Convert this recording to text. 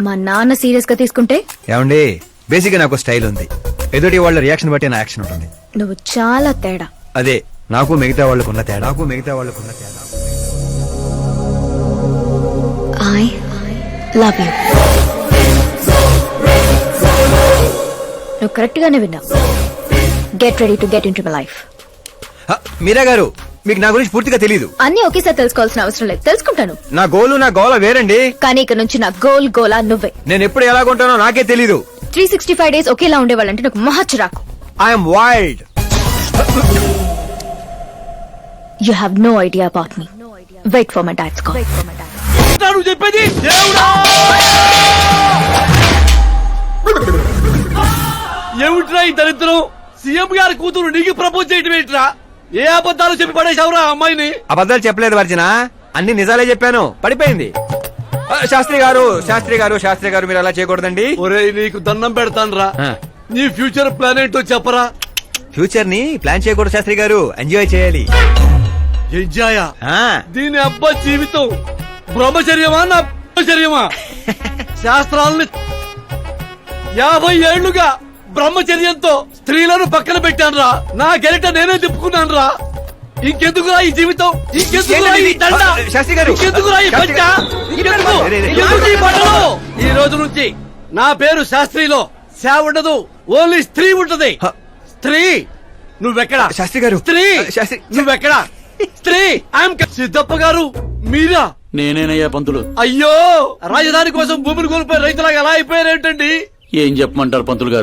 మా నాన్న సీరియస్ గా తీసుకుంటే ఏమండి బేసిక్ గా నాకు స్టైల్ ఉంది. ఎదుటి వాళ్ళ రియాక్షన్ బట్టి నా యాక్షన్ ఉంటుంది. నువ్వు చాలా తేడా. అదే నాకు మిగతా వాళ్ళకున్న తేడా. I love you. నువ్వు కరెక్ట్ గానే విన్నావు. Get ready to get into my life. Meera garu, మీకు నా గురించి పూర్తిగా తెలీదు. అన్ని ఒకేసారి తెలుసుకోవాల్సిన అవసరం లేదు, తెలుసుకుంటాను. నా గోల వేరండి. కానీ ఇక నుంచి నా గోలా నువ్వే. నేను ఎప్పుడు ఎలాగుంటానో నాకే తెలీదు. 365 days ఒకేలా ఉండేవాళ్ళంటే నాకు మహా చిరాకు. I'm wild. You have no idea about me. Wait for my dad's call. చెప్పేది దేవుడా ఏమిట్రా ఈ దరిద్రం? సీఎం గారి కూతురు నీకు ప్రపోజ్ చేయటం ఏంట్రా? ఏ అబద్ధాలు చెప్పి పడేశావురా అమ్మాయిని? అబద్ధాలు చెప్పలేదు వర్జన, అన్ని నిజాలే చెప్పాను. పడిపోయింది. శాస్త్రి గారు మీరు అలా చేయకూడదండి. ఒరేయ్ నీకు దండం పెడతానురా, నీ ఫ్యూచర్ ప్లాన్ ఏంటో చెప్పరా. ఫ్యూచర్ ని ప్లాన్ చేయకూడదు శాస్త్రి గారు, ఎంజాయ్ చేయాలి. ఎంజాయా? దీని అబ్బా జీవితం బ్రహ్మచర్యమా నా బ్రహ్మచర్యమా? శాస్త్రాలని 50 ఏళ్లుగా బ్రహ్మచర్యంతో స్త్రీలను పక్కన పెట్టానురా. నా గెరిట నేనే తిప్పుకున్నాను రా. ఇంకెందుకురా ఈ జీవితం? ఇంకెందుకురా ఈ దండ? శాస్త్రి గారు, ఇంకెందుకురా ఈ పంచ? ఇంకెందుకు ఈ బట్టలు? ఈ రోజు నుంచి నా పేరు శాస్త్రిలో శా ఉండదు, ఓన్లీ స్త్రీ ఉంటది. స్త్రీ నువ్వెక్కడా? శాస్త్రి గారు, స్త్రీ నువ్వెక్కడా? స్త్రీ ఐఎమ్ సిద్ధప్ప గారు. మీరా? నేనేనయ్యా పంతులు. అయ్యో, రాజధాని కోసం భూమిని కోల్పోయి రైతులాగా ఎలా అయిపోయారేంటండి? ఏం చెప్పమంటారు పంతులు గారు?